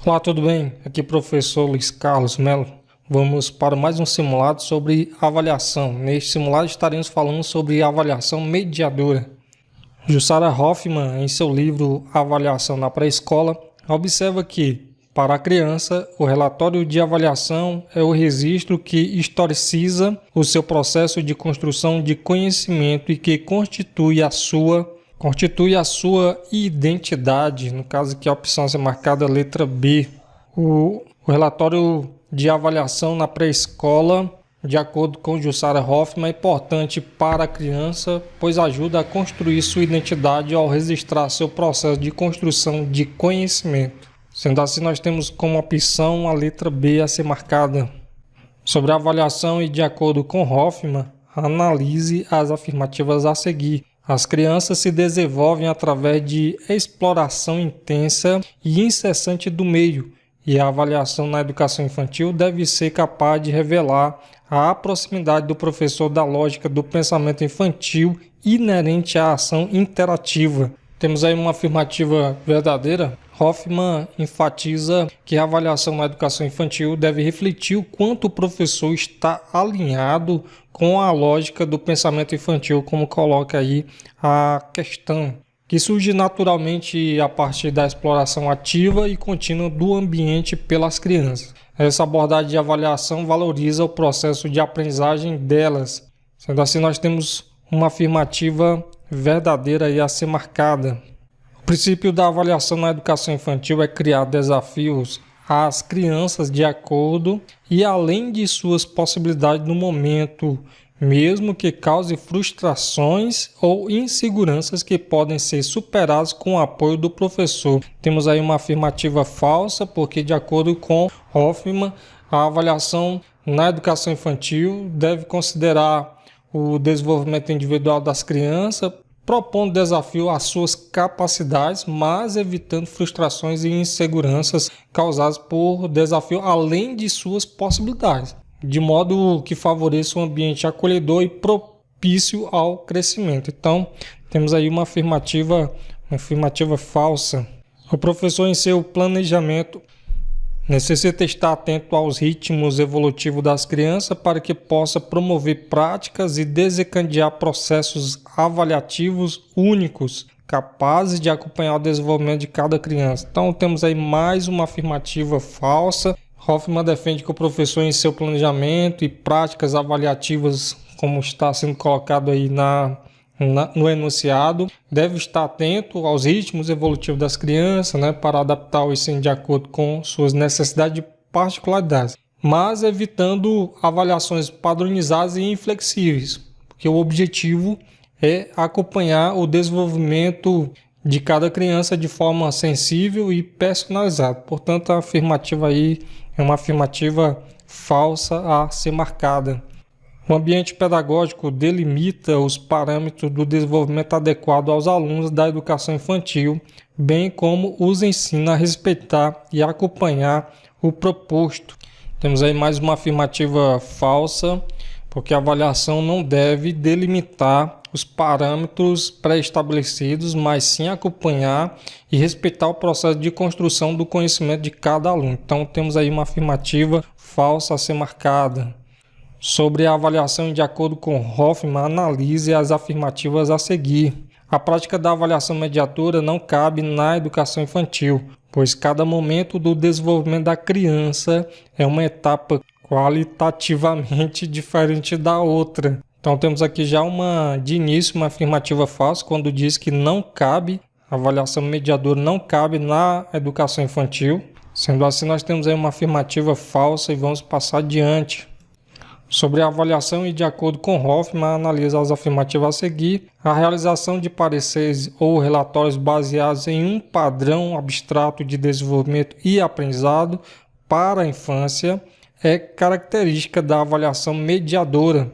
Olá, tudo bem? Aqui é o professor Luiz Carlos Melo. Vamos para mais um simulado sobre avaliação. Neste simulado estaremos falando sobre avaliação mediadora. Jussara Hoffmann, em seu livro Avaliação na Pré-Escola, observa que, para a criança, o relatório de avaliação é o registro que historiciza o seu processo de construção de conhecimento e que constitui a sua identidade. No caso aqui a opção a ser marcada letra B. O relatório de avaliação na pré-escola, de acordo com Jussara Hoffmann, é importante para a criança, pois ajuda a construir sua identidade ao registrar seu processo de construção de conhecimento. Sendo assim, nós temos como opção a letra B a ser marcada. Sobre a avaliação e de acordo com Hoffmann, analise as afirmativas a seguir. As crianças se desenvolvem através de exploração intensa e incessante do meio, e a avaliação na educação infantil deve ser capaz de revelar a proximidade do professor da lógica do pensamento infantil inerente à ação interativa. Temos aí uma afirmativa verdadeira. Hoffmann enfatiza que a avaliação na educação infantil deve refletir o quanto o professor está alinhado com a lógica do pensamento infantil, como coloca aí a questão, que surge naturalmente a partir da exploração ativa e contínua do ambiente pelas crianças. Essa abordagem de avaliação valoriza o processo de aprendizagem delas. Sendo assim, nós temos uma afirmativa verdadeira aí a ser marcada. O princípio da avaliação na educação infantil é criar desafios às crianças de acordo e além de suas possibilidades no momento, mesmo que cause frustrações ou inseguranças que podem ser superadas com o apoio do professor. Temos aí uma afirmativa falsa, porque de acordo com Hoffmann, a avaliação na educação infantil deve considerar o desenvolvimento individual das crianças, propondo desafio às suas capacidades, mas evitando frustrações e inseguranças causadas por desafio além de suas possibilidades, de modo que favoreça um ambiente acolhedor e propício ao crescimento. Então, temos aí uma afirmativa falsa. O professor, em seu planejamento, necessita estar atento aos ritmos evolutivos das crianças para que possa promover práticas e desencadear processos avaliativos únicos, capazes de acompanhar o desenvolvimento de cada criança. Então temos aí mais uma afirmativa falsa. Hoffmann defende que o professor, em seu planejamento e práticas avaliativas, como está sendo colocado aí no enunciado, deve estar atento aos ritmos evolutivos das crianças, para adaptar o ensino de acordo com suas necessidades e particularidades, mas evitando avaliações padronizadas e inflexíveis, porque o objetivo é acompanhar o desenvolvimento de cada criança de forma sensível e personalizada. Portanto, a afirmativa aí é uma afirmativa falsa a ser marcada. O ambiente pedagógico delimita os parâmetros do desenvolvimento adequado aos alunos da educação infantil, bem como os ensina a respeitar e acompanhar o proposto. Temos aí mais uma afirmativa falsa, porque a avaliação não deve delimitar os parâmetros pré-estabelecidos, mas sim acompanhar e respeitar o processo de construção do conhecimento de cada aluno. Então temos aí uma afirmativa falsa a ser marcada. Sobre a avaliação e de acordo com Hoffmann, analise as afirmativas a seguir. A prática da avaliação mediadora não cabe na educação infantil, pois cada momento do desenvolvimento da criança é uma etapa qualitativamente diferente da outra. Então temos aqui já de início uma afirmativa falsa, quando diz que não cabe, a avaliação mediadora não cabe na educação infantil. Sendo assim, nós temos aí uma afirmativa falsa e vamos passar adiante. Sobre a avaliação e de acordo com Hoffmann, analisa as afirmativas a seguir. A realização de pareceres ou relatórios baseados em um padrão abstrato de desenvolvimento e aprendizado para a infância é característica da avaliação mediadora.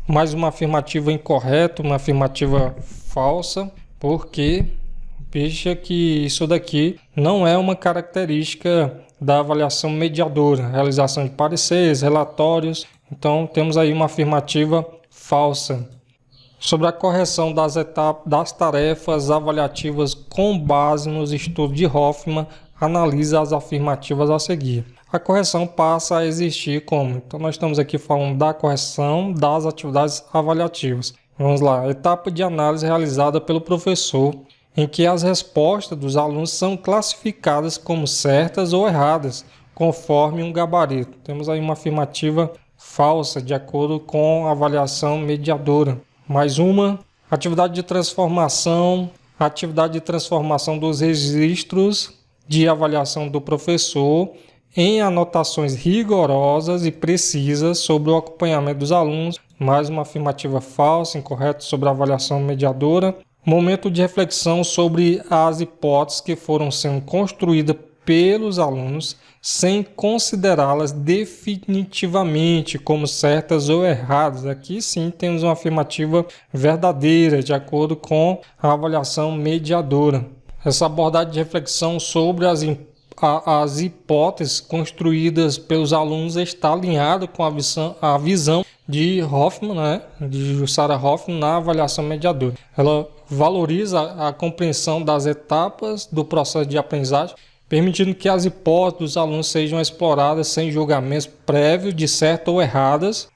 Mais uma afirmativa incorreta, uma afirmativa falsa, porque veja que isso daqui não é uma característica da avaliação mediadora. Realização de pareceres, relatórios. Então, temos aí uma afirmativa falsa. Sobre a correção das tarefas avaliativas com base nos estudos de Hoffmann, analise as afirmativas a seguir. A correção passa a existir como? Então nós estamos aqui falando da correção das atividades avaliativas. Vamos lá, etapa de análise realizada pelo professor, em que as respostas dos alunos são classificadas como certas ou erradas, conforme um gabarito. Temos aí uma afirmativa falsa, de acordo com a avaliação mediadora. Mais uma, atividade de transformação dos registros de avaliação do professor em anotações rigorosas e precisas sobre o acompanhamento dos alunos. Mais uma afirmativa falsa, incorreta sobre a avaliação mediadora. Momento de reflexão sobre as hipóteses que foram sendo construídas pelos alunos sem considerá-las definitivamente como certas ou erradas. Aqui sim temos uma afirmativa verdadeira, de acordo com a avaliação mediadora. Essa abordagem de reflexão sobre as hipóteses construídas pelos alunos está alinhada com a visão de Hoffman, de Jussara Hoffman, na avaliação mediadora. Ela valoriza a compreensão das etapas do processo de aprendizagem, permitindo que as hipóteses dos alunos sejam exploradas sem julgamentos prévios de certo ou erradas,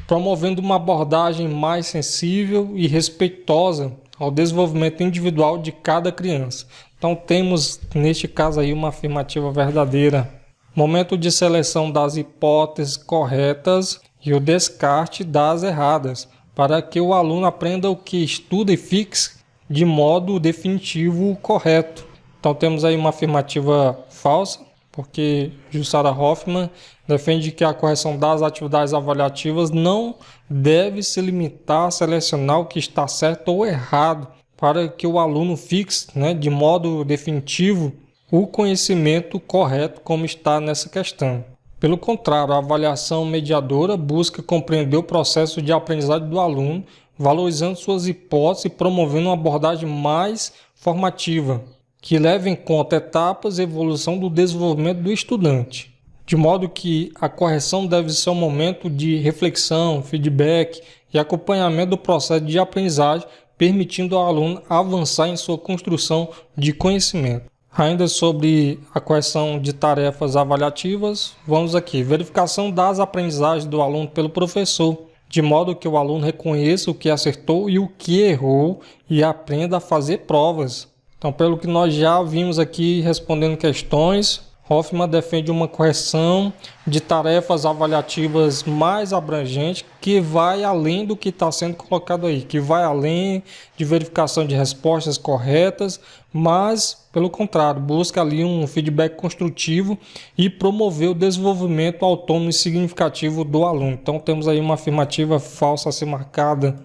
promovendo uma abordagem mais sensível e respeitosa ao desenvolvimento individual de cada criança. Então temos neste caso aí uma afirmativa verdadeira. Momento de seleção das hipóteses corretas e o descarte das erradas, para que o aluno aprenda o que estuda e fixe de modo definitivo correto. Então temos aí uma afirmativa falsa, porque Jussara Hoffman defende que a correção das atividades avaliativas não deve se limitar a selecionar o que está certo ou errado, para que o aluno fixe, de modo definitivo, o conhecimento correto, como está nessa questão. Pelo contrário, a avaliação mediadora busca compreender o processo de aprendizagem do aluno, valorizando suas hipóteses e promovendo uma abordagem mais formativa, que leva em conta etapas e evolução do desenvolvimento do estudante. De modo que a correção deve ser um momento de reflexão, feedback e acompanhamento do processo de aprendizagem, permitindo ao aluno avançar em sua construção de conhecimento. Ainda sobre a correção de tarefas avaliativas, vamos aqui. Verificação das aprendizagens do aluno pelo professor, de modo que o aluno reconheça o que acertou e o que errou e aprenda a fazer provas. Então, pelo que nós já vimos aqui respondendo questões, Hoffman defende uma correção de tarefas avaliativas mais abrangente, que vai além do que está sendo colocado aí, que vai além de verificação de respostas corretas, mas, pelo contrário, busca ali um feedback construtivo e promover o desenvolvimento autônomo e significativo do aluno. Então, temos aí uma afirmativa falsa a ser marcada.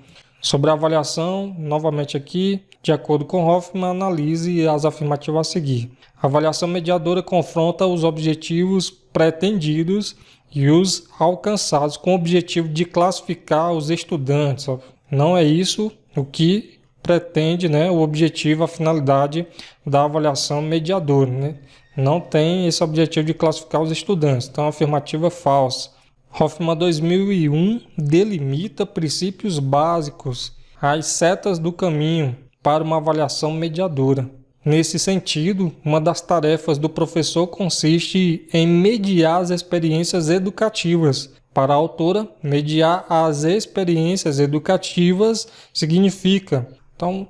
Sobre a avaliação, novamente aqui, de acordo com Hoffman, analise as afirmativas a seguir. A avaliação mediadora confronta os objetivos pretendidos e os alcançados com o objetivo de classificar os estudantes. Não é isso o que pretende, o objetivo, a finalidade da avaliação mediadora. Não tem esse objetivo de classificar os estudantes. Então, a afirmativa é falsa. Hoffman 2001 delimita princípios básicos, as setas do caminho para uma avaliação mediadora. Nesse sentido, uma das tarefas do professor consiste em mediar as experiências educativas. Para a autora, mediar as experiências educativas significa... Então,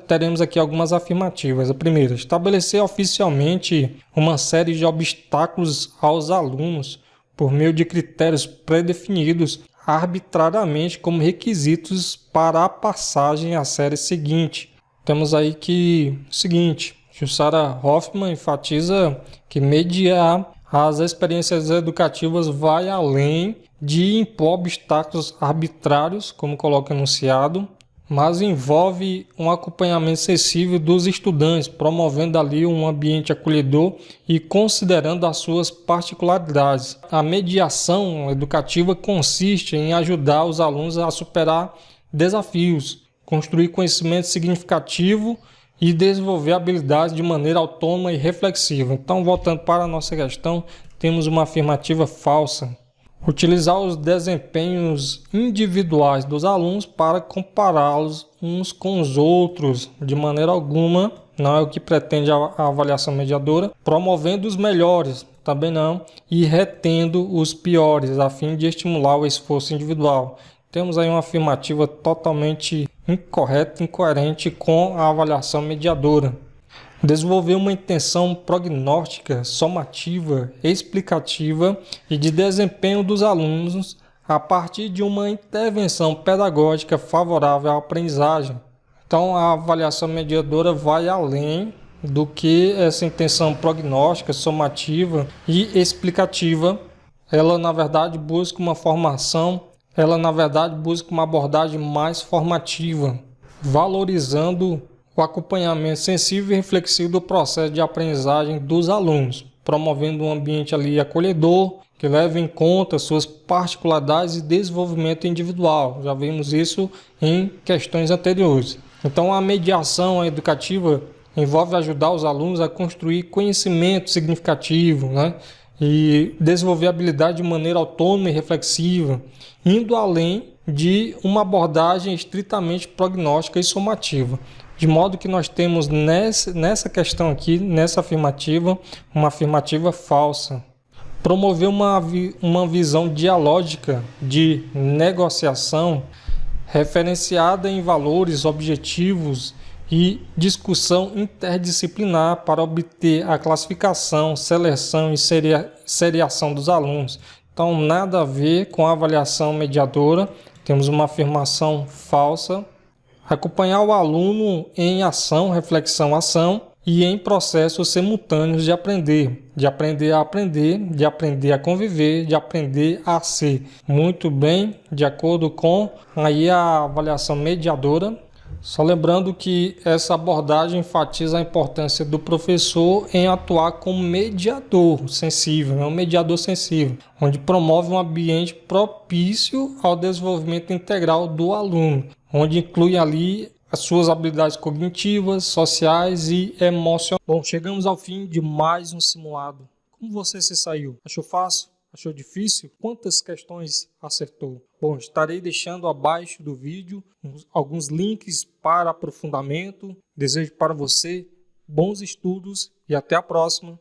teremos aqui algumas afirmativas. A primeira, estabelecer oficialmente uma série de obstáculos aos alunos por meio de critérios pré-definidos arbitrariamente como requisitos para a passagem à série seguinte. Temos aí que seguinte, Jussara Hoffman enfatiza que mediar as experiências educativas vai além de impor obstáculos arbitrários, como coloca o enunciado, mas envolve um acompanhamento sensível dos estudantes, promovendo ali um ambiente acolhedor e considerando as suas particularidades. A mediação educativa consiste em ajudar os alunos a superar desafios, construir conhecimento significativo e desenvolver habilidades de maneira autônoma e reflexiva. Então, voltando para a nossa questão, temos uma afirmativa falsa. Utilizar os desempenhos individuais dos alunos para compará-los uns com os outros. De maneira alguma, não é o que pretende a avaliação mediadora, promovendo os melhores, também não, e retendo os piores, a fim de estimular o esforço individual. Temos aí uma afirmativa totalmente incorreta, incoerente com a avaliação mediadora. Desenvolver uma intenção prognóstica, somativa, explicativa e de desempenho dos alunos a partir de uma intervenção pedagógica favorável à aprendizagem. Então, a avaliação mediadora vai além do que essa intenção prognóstica, somativa e explicativa. Ela, na verdade, busca uma formação, busca uma abordagem mais formativa, valorizando o acompanhamento sensível e reflexivo do processo de aprendizagem dos alunos, promovendo um ambiente ali acolhedor, que leve em conta suas particularidades e desenvolvimento individual. Já vimos isso em questões anteriores. Então, a mediação educativa envolve ajudar os alunos a construir conhecimento significativo, né? E desenvolver habilidade de maneira autônoma e reflexiva, indo além de uma abordagem estritamente prognóstica e somativa. De modo que nós temos nessa questão aqui, nessa afirmativa, uma afirmativa falsa. Promover uma visão dialógica de negociação referenciada em valores, objetivos e discussão interdisciplinar para obter a classificação, seleção e seriação dos alunos. Então, nada a ver com a avaliação mediadora, temos uma afirmação falsa. Acompanhar o aluno em ação, reflexão, ação e em processos simultâneos de aprender a aprender, de aprender a conviver, de aprender a ser. Muito bem, de acordo com aí a avaliação mediadora. Só lembrando que essa abordagem enfatiza a importância do professor em atuar como mediador sensível, um mediador sensível, onde promove um ambiente propício ao desenvolvimento integral do aluno, onde inclui ali as suas habilidades cognitivas, sociais e emocionais. Bom, chegamos ao fim de mais um simulado. Como você se saiu? Achou fácil? Achou difícil? Quantas questões acertou? Bom, estarei deixando abaixo do vídeo alguns links para aprofundamento. Desejo para você bons estudos e até a próxima.